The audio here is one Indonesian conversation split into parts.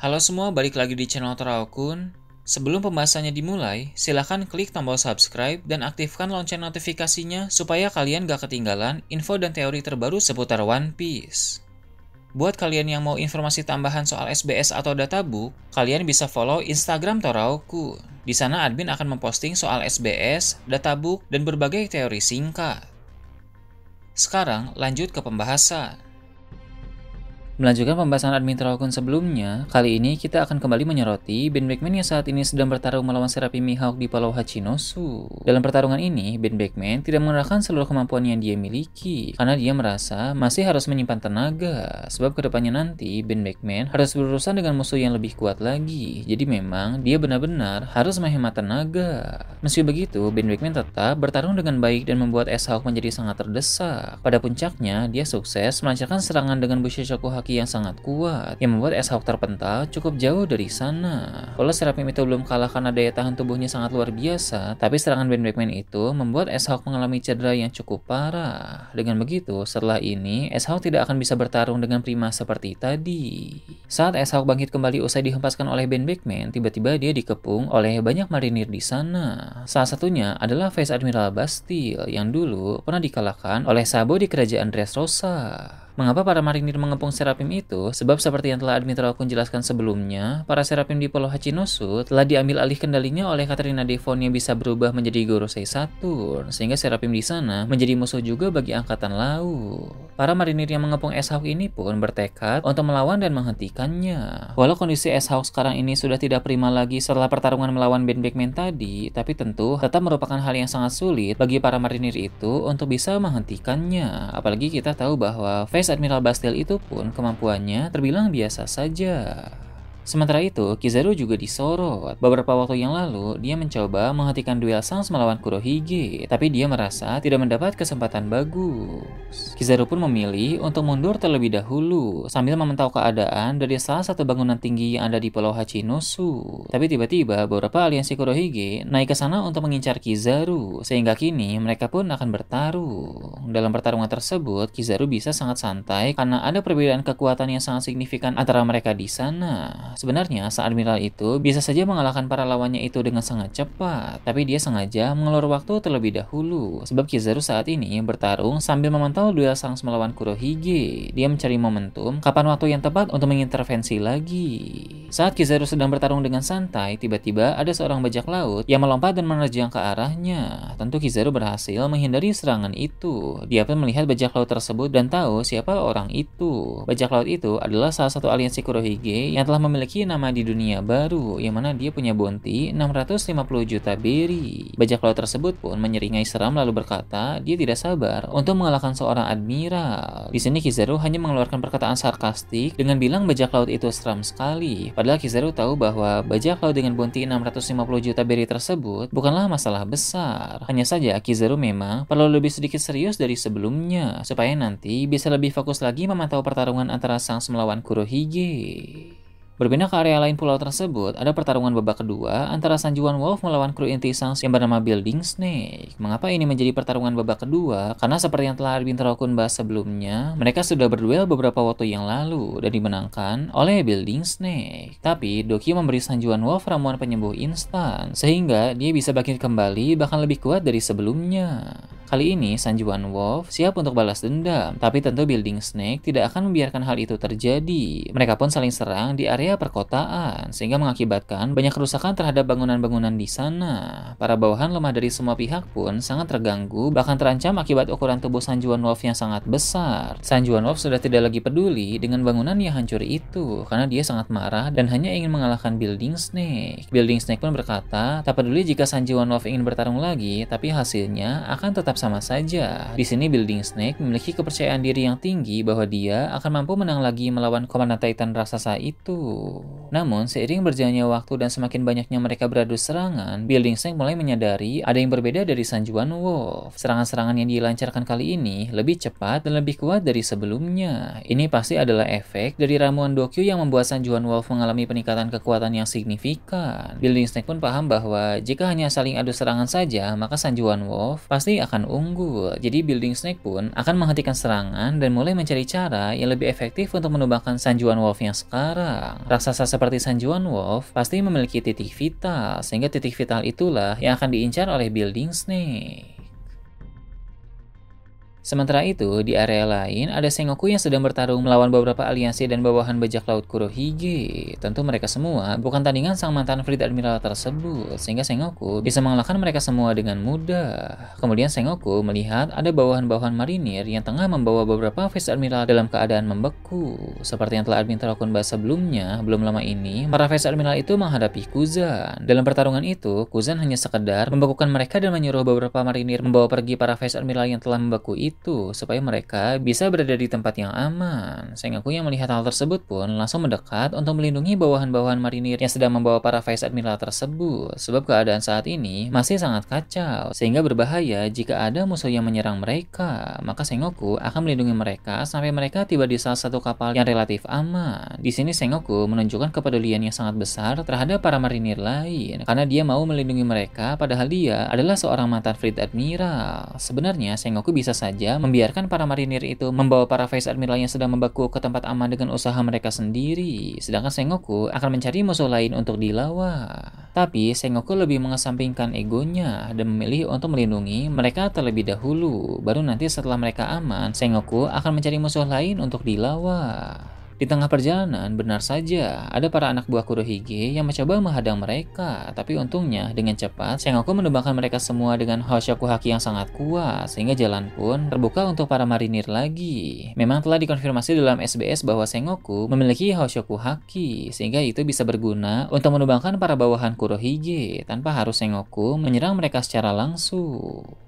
Halo semua, balik lagi di channel Toraokun. Sebelum pembahasannya dimulai, silahkan klik tombol subscribe dan aktifkan lonceng notifikasinya supaya kalian gak ketinggalan info dan teori terbaru seputar One Piece. Buat kalian yang mau informasi tambahan soal SBS atau databook, kalian bisa follow Instagram Toraokun. Di sana admin akan memposting soal SBS, databook, dan berbagai teori singkat. Sekarang lanjut ke pembahasan. Melanjutkan pembahasan admin Toraokun sebelumnya, kali ini kita akan kembali menyoroti Ben Beckman yang saat ini sedang bertarung melawan Serapi Mihawk di Pulau Hachinosu. Dalam pertarungan ini, Ben Beckman tidak menggunakan seluruh kemampuan yang dia miliki, karena dia merasa masih harus menyimpan tenaga, sebab kedepannya nanti Ben Beckman harus berurusan dengan musuh yang lebih kuat lagi, jadi memang dia benar-benar harus menghemat tenaga. Meski begitu, Ben Beckman tetap bertarung dengan baik dan membuat S-Hawk menjadi sangat terdesak. Pada puncaknya, dia sukses melancarkan serangan dengan Bushisaku Haki yang sangat kuat, yang membuat S-Hawk terpental cukup jauh dari sana. Walau Serapim itu belum kalah karena daya tahan tubuhnya sangat luar biasa, tapi serangan Ben Beckman itu membuat S-Hawk mengalami cedera yang cukup parah. Dengan begitu, setelah ini S-Hawk tidak akan bisa bertarung dengan prima seperti tadi. Saat S-Hawk bangkit kembali usai dihempaskan oleh Ben Beckman, tiba-tiba dia dikepung oleh banyak marinir di sana. Salah satunya adalah Vice Admiral Bastille yang dulu pernah dikalahkan oleh Sabo di kerajaan Dressrosa. Mengapa para marinir mengepung Serapim itu? Sebab seperti yang telah admin Toraokun jelaskan sebelumnya, para Serapim di Pulau Hachinosu telah diambil alih kendalinya oleh Katrina Devon yang bisa berubah menjadi Gorosei Saturn, sehingga Serapim di sana menjadi musuh juga bagi angkatan laut. Para marinir yang mengepung S-Hawk ini pun bertekad untuk melawan dan menghentikannya. Walau kondisi S-Hawk sekarang ini sudah tidak prima lagi setelah pertarungan melawan Ben Beckman tadi, tapi tentu tetap merupakan hal yang sangat sulit bagi para marinir itu untuk bisa menghentikannya. Apalagi kita tahu bahwa Vice Admiral Bastille itu pun kemampuannya terbilang biasa saja. Sementara itu, Kizaru juga disorot. Beberapa waktu yang lalu, dia mencoba menghentikan duel Sans melawan Kurohige, tapi dia merasa tidak mendapat kesempatan bagus. Kizaru pun memilih untuk mundur terlebih dahulu, sambil memantau keadaan dari salah satu bangunan tinggi yang ada di Pulau Hachinosu. Tapi tiba-tiba, beberapa aliansi Kurohige naik ke sana untuk mengincar Kizaru, sehingga kini mereka pun akan bertarung. Dalam pertarungan tersebut, Kizaru bisa sangat santai karena ada perbedaan kekuatan yang sangat signifikan antara mereka di sana. Sebenarnya, sang admiral itu bisa saja mengalahkan para lawannya itu dengan sangat cepat, tapi dia sengaja mengelur waktu terlebih dahulu, sebab Kizaru saat ini bertarung sambil memantau duel Sans melawan Kurohige. Dia mencari momentum kapan waktu yang tepat untuk mengintervensi lagi. Saat Kizaru sedang bertarung dengan santai, tiba-tiba ada seorang bajak laut yang melompat dan menerjang ke arahnya. Tentu Kizaru berhasil menghindari serangan itu. Dia pun melihat bajak laut tersebut dan tahu siapa orang itu. Bajak laut itu adalah salah satu aliansi Kurohige yang telah memiliki nama di dunia baru, yang mana dia punya bounty 650 juta berry. Bajak laut tersebut pun menyeringai seram lalu berkata dia tidak sabar untuk mengalahkan seorang admiral. Di sini Kizaru hanya mengeluarkan perkataan sarkastik dengan bilang bajak laut itu seram sekali. Padahal Kizaru tahu bahwa bajak laut dengan bounty 650 juta berry tersebut bukanlah masalah besar. Hanya saja Kizaru memang perlu lebih sedikit serius dari sebelumnya supaya nanti bisa lebih fokus lagi memantau pertarungan antara Sans melawan Kurohige. Berbeda ke area lain pulau tersebut, ada pertarungan babak kedua antara Sanjuan Wolf melawan kru inti Sans yang bernama Building Snake. Mengapa ini menjadi pertarungan babak kedua? Karena seperti yang telah admin Toraokun bahas sebelumnya, mereka sudah berduel beberapa waktu yang lalu dan dimenangkan oleh Building Snake. Tapi, Dokyo memberi Sanjuan Wolf ramuan penyembuh instan, sehingga dia bisa bangkit kembali bahkan lebih kuat dari sebelumnya. Kali ini, Sanjuan Wolf siap untuk balas dendam, tapi tentu Building Snake tidak akan membiarkan hal itu terjadi. Mereka pun saling serang di area perkotaan, sehingga mengakibatkan banyak kerusakan terhadap bangunan-bangunan di sana. Para bawahan lemah dari semua pihak pun sangat terganggu, bahkan terancam akibat ukuran tubuh Sanjuan Wolf yang sangat besar. Sanjuan Wolf sudah tidak lagi peduli dengan bangunan yang hancur itu, karena dia sangat marah dan hanya ingin mengalahkan Building Snake. Building Snake pun berkata, tak peduli jika Sanjuan Wolf ingin bertarung lagi, tapi hasilnya akan tetap sama saja. Di sini Building Snake memiliki kepercayaan diri yang tinggi bahwa dia akan mampu menang lagi melawan Komandan Titan raksasa itu. Namun, seiring berjalannya waktu dan semakin banyaknya mereka beradu serangan, Building Snake mulai menyadari ada yang berbeda dari Sanjuan Wolf. Serangan-serangan yang dilancarkan kali ini lebih cepat dan lebih kuat dari sebelumnya. Ini pasti adalah efek dari ramuan Dokyo yang membuat Sanjuan Wolf mengalami peningkatan kekuatan yang signifikan. Building Snake pun paham bahwa jika hanya saling adu serangan saja, maka Sanjuan Wolf pasti akan unggul. Jadi Building Snake pun akan menghentikan serangan dan mulai mencari cara yang lebih efektif untuk menumbangkan Sanjuan Wolf yang sekarang. Raksasa seperti Sanjuan Wolf pasti memiliki titik vital, sehingga titik vital itulah yang akan diincar oleh Building Snake. Sementara itu, di area lain, ada Sengoku yang sedang bertarung melawan beberapa aliansi dan bawahan bajak laut Kurohige. Tentu mereka semua bukan tandingan sang mantan Fleet Admiral tersebut, sehingga Sengoku bisa mengalahkan mereka semua dengan mudah. Kemudian Sengoku melihat ada bawahan-bawahan marinir yang tengah membawa beberapa Vice Admiral dalam keadaan membeku. Seperti yang telah admin Terokun bahas sebelumnya, belum lama ini, para Vice Admiral itu menghadapi Kuzan. Dalam pertarungan itu, Kuzan hanya sekedar membekukan mereka dan menyuruh beberapa marinir membawa pergi para Vice Admiral yang telah membeku itu supaya mereka bisa berada di tempat yang aman. Sengoku yang melihat hal tersebut pun langsung mendekat untuk melindungi bawahan-bawahan marinir yang sedang membawa para Vice Admiral tersebut, sebab keadaan saat ini masih sangat kacau, sehingga berbahaya jika ada musuh yang menyerang mereka. Maka Sengoku akan melindungi mereka sampai mereka tiba di salah satu kapal yang relatif aman. Di sini Sengoku menunjukkan kepedulian yang sangat besar terhadap para marinir lain, karena dia mau melindungi mereka padahal dia adalah seorang mantan Fleet Admiral. Sebenarnya Sengoku bisa saja membiarkan para marinir itu membawa para Vice Admiral yang sedang membeku ke tempat aman dengan usaha mereka sendiri, sedangkan Sengoku akan mencari musuh lain untuk dilawan. Tapi Sengoku lebih mengesampingkan egonya dan memilih untuk melindungi mereka terlebih dahulu, baru nanti setelah mereka aman, Sengoku akan mencari musuh lain untuk dilawan. Di tengah perjalanan, benar saja, ada para anak buah Kurohige yang mencoba menghadang mereka, tapi untungnya dengan cepat, Sengoku menumbangkan mereka semua dengan Hoshoku Haki yang sangat kuat, sehingga jalan pun terbuka untuk para marinir lagi. Memang telah dikonfirmasi dalam SBS bahwa Sengoku memiliki Hoshoku Haki, sehingga itu bisa berguna untuk menumbangkan para bawahan Kurohige, tanpa harus Sengoku menyerang mereka secara langsung.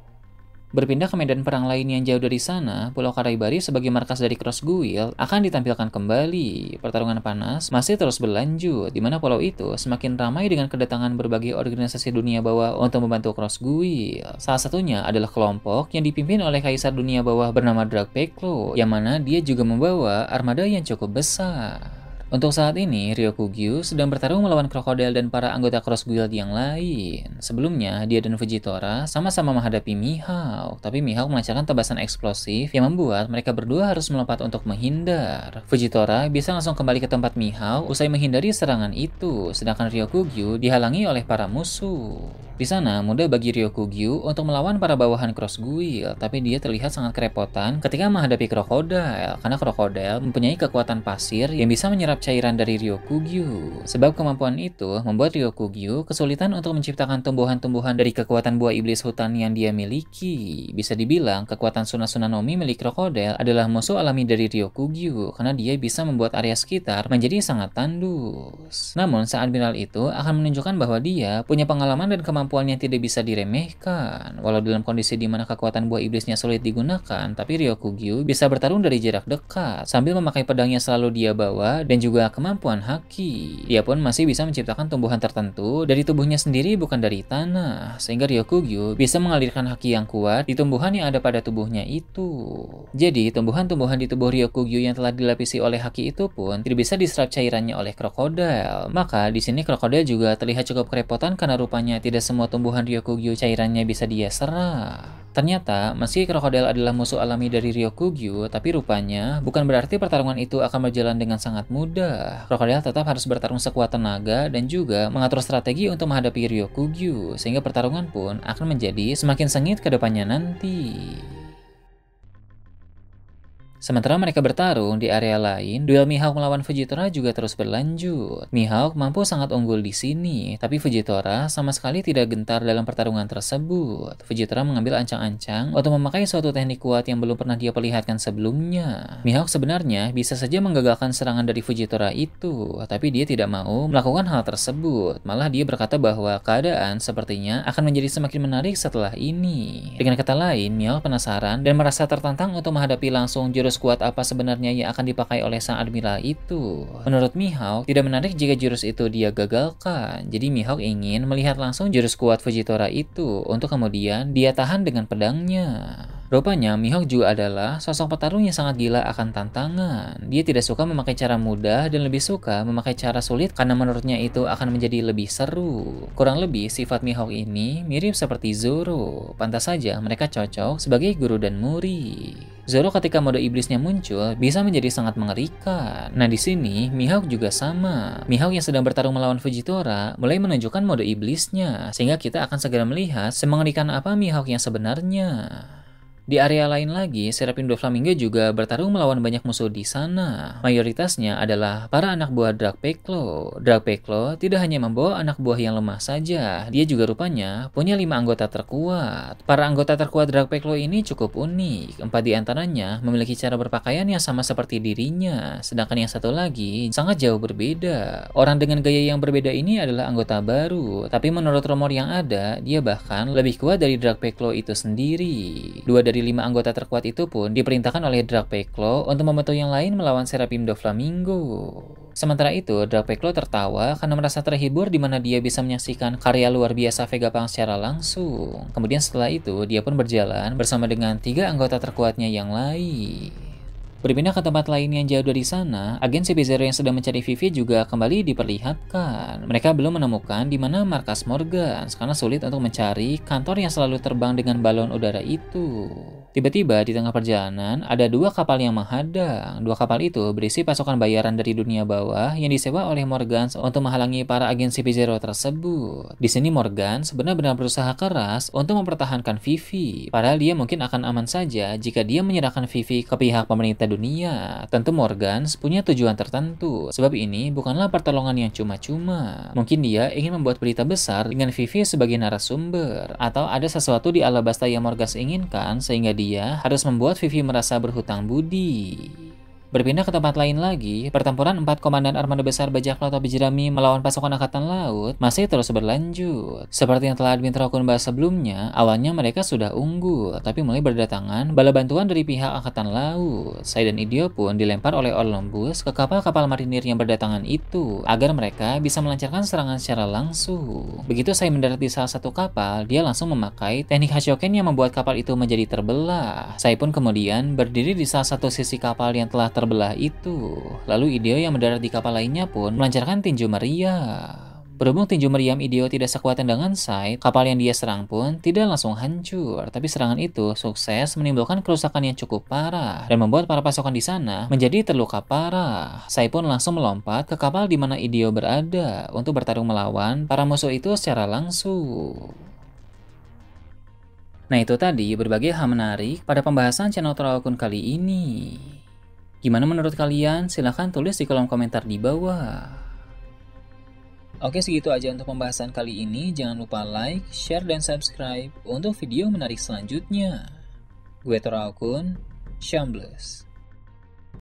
Berpindah ke medan perang lain yang jauh dari sana, Pulau Karaibari sebagai markas dari Cross Guild akan ditampilkan kembali. Pertarungan panas masih terus berlanjut, di mana pulau itu semakin ramai dengan kedatangan berbagai organisasi dunia bawah untuk membantu Cross Guild. Salah satunya adalah kelompok yang dipimpin oleh Kaisar Dunia Bawah bernama Dragpeklo, yang mana dia juga membawa armada yang cukup besar. Untuk saat ini, Ryokugyu sedang bertarung melawan Crocodile dan para anggota Cross Guild yang lain. Sebelumnya, dia dan Fujitora sama-sama menghadapi Mihawk, tapi Mihawk melancarkan tebasan eksplosif yang membuat mereka berdua harus melompat untuk menghindar. Fujitora bisa langsung kembali ke tempat Mihawk usai menghindari serangan itu, sedangkan Ryokugyu dihalangi oleh para musuh. Di sana, mudah bagi Ryokugyu untuk melawan para bawahan Cross Guild, tapi dia terlihat sangat kerepotan ketika menghadapi Crocodile, karena Crocodile mempunyai kekuatan pasir yang bisa menyerap cairan dari Ryokugyu. Sebab kemampuan itu membuat Ryokugyu kesulitan untuk menciptakan tumbuhan-tumbuhan dari kekuatan buah iblis hutan yang dia miliki. Bisa dibilang, kekuatan Suna-Sunanomi milik Crocodile adalah musuh alami dari Ryokugyu, karena dia bisa membuat area sekitar menjadi sangat tandus. Namun, saat Admiral itu akan menunjukkan bahwa dia punya pengalaman dan kemampuan yang tidak bisa diremehkan. Walau dalam kondisi di mana kekuatan buah iblisnya sulit digunakan, tapi Ryokugyu bisa bertarung dari jarak dekat, sambil memakai pedang yang selalu dia bawa, dan juga kemampuan haki. Dia pun masih bisa menciptakan tumbuhan tertentu dari tubuhnya sendiri bukan dari tanah, sehingga Ryokugyu bisa mengalirkan haki yang kuat di tumbuhan yang ada pada tubuhnya itu. Jadi, tumbuhan-tumbuhan di tubuh Ryokugyu yang telah dilapisi oleh haki itu pun tidak bisa diserap cairannya oleh Crocodile. Maka, di sini Crocodile juga terlihat cukup kerepotan karena rupanya tidak semua tumbuhan Ryokugyu cairannya bisa dia serap. Ternyata, meski Crocodile adalah musuh alami dari Ryokugyu, tapi rupanya bukan berarti pertarungan itu akan berjalan dengan sangat mudah. Crocodile tetap harus bertarung sekuat tenaga dan juga mengatur strategi untuk menghadapi Ryokugyu, sehingga pertarungan pun akan menjadi semakin sengit ke depannya nanti. Sementara mereka bertarung di area lain, duel Mihawk melawan Fujitora juga terus berlanjut. Mihawk mampu sangat unggul di sini, tapi Fujitora sama sekali tidak gentar dalam pertarungan tersebut. Fujitora mengambil ancang-ancang untuk memakai suatu teknik kuat yang belum pernah dia perlihatkan sebelumnya. Mihawk sebenarnya bisa saja menggagalkan serangan dari Fujitora itu, tapi dia tidak mau melakukan hal tersebut. Malah dia berkata bahwa keadaan sepertinya akan menjadi semakin menarik setelah ini. Dengan kata lain, Mihawk penasaran dan merasa tertantang untuk menghadapi langsung jurus kuat apa sebenarnya yang akan dipakai oleh sang admiral itu. Menurut Mihawk, tidak menarik jika jurus itu dia gagalkan. Jadi Mihawk ingin melihat langsung jurus kuat Fujitora itu untuk kemudian dia tahan dengan pedangnya. Rupanya Mihawk juga adalah sosok petarung yang sangat gila akan tantangan. Dia tidak suka memakai cara mudah dan lebih suka memakai cara sulit karena menurutnya itu akan menjadi lebih seru. Kurang lebih sifat Mihawk ini mirip seperti Zoro. Pantas saja mereka cocok sebagai guru dan murid. Zoro ketika mode iblisnya muncul bisa menjadi sangat mengerikan. Nah di sini Mihawk juga sama. Mihawk yang sedang bertarung melawan Fujitora mulai menunjukkan mode iblisnya sehingga kita akan segera melihat semengerikan apa Mihawk yang sebenarnya. Di area lain lagi, Seraphim Doflamingo juga bertarung melawan banyak musuh di sana. Mayoritasnya adalah para anak buah Dragpeklo. Dragpeklo tidak hanya membawa anak buah yang lemah saja, dia juga rupanya punya 5 anggota terkuat. Para anggota terkuat Dragpeklo ini cukup unik. 4 di antaranya memiliki cara berpakaian yang sama seperti dirinya, sedangkan yang satu lagi sangat jauh berbeda. Orang dengan gaya yang berbeda ini adalah anggota baru, tapi menurut rumor yang ada, dia bahkan lebih kuat dari Dragpeklo itu sendiri. 2 dari 5 anggota terkuat itu pun diperintahkan oleh Dragpeklo untuk membantu yang lain melawan Seraphim Doflamingo. Sementara itu, Dragpeklo tertawa karena merasa terhibur di mana dia bisa menyaksikan karya luar biasa Vegapunk secara langsung. Kemudian setelah itu, dia pun berjalan bersama dengan 3 anggota terkuatnya yang lain. Berpindah ke tempat lain yang jauh dari sana, agen CP0 yang sedang mencari Vivi juga kembali diperlihatkan. Mereka belum menemukan di mana markas Morgans karena sulit untuk mencari kantor yang selalu terbang dengan balon udara itu. Tiba-tiba di tengah perjalanan ada 2 kapal yang menghadang. 2 kapal itu berisi pasukan bayaran dari dunia bawah yang disewa oleh Morgans untuk menghalangi para agen CP0 tersebut. Di sini Morgans benar-benar berusaha keras untuk mempertahankan Vivi. Padahal dia mungkin akan aman saja jika dia menyerahkan Vivi ke pihak pemerintah dunia. Tentu Morgans punya tujuan tertentu. Sebab ini bukanlah pertolongan yang cuma-cuma. Mungkin dia ingin membuat berita besar dengan Vivi sebagai narasumber. Atau ada sesuatu di Alabasta yang Morgans inginkan sehingga dia harus membuat Vivi merasa berhutang budi. Berpindah ke tempat lain lagi, pertempuran 4 komandan armada besar bajak laut Tobi Jerami melawan pasukan angkatan laut masih terus berlanjut. Seperti yang telah Admin Rakun bahas sebelumnya, awalnya mereka sudah unggul, tapi mulai berdatangan bala bantuan dari pihak angkatan laut. Sai dan Idio pun dilempar oleh Olympus ke kapal-kapal marinir yang berdatangan itu, agar mereka bisa melancarkan serangan secara langsung. Begitu Sai mendarat di salah satu kapal, dia langsung memakai teknik Hashoken yang membuat kapal itu menjadi terbelah. Sai pun kemudian berdiri di salah satu sisi kapal yang telah terbelah itu. Lalu Idio yang mendarat di kapal lainnya pun melancarkan tinju meriam. Berhubung tinju meriam Idio tidak sekuat tendangan Sai, kapal yang dia serang pun tidak langsung hancur, tapi serangan itu sukses menimbulkan kerusakan yang cukup parah dan membuat para pasukan di sana menjadi terluka parah. Sai pun langsung melompat ke kapal di mana Idio berada untuk bertarung melawan para musuh itu secara langsung. Nah itu tadi berbagai hal menarik pada pembahasan channel Toraokun kali ini. Gimana menurut kalian? Silahkan tulis di kolom komentar di bawah. Oke, segitu aja untuk pembahasan kali ini. Jangan lupa like, share, dan subscribe untuk video menarik selanjutnya. Gue Toraokun, Shambles.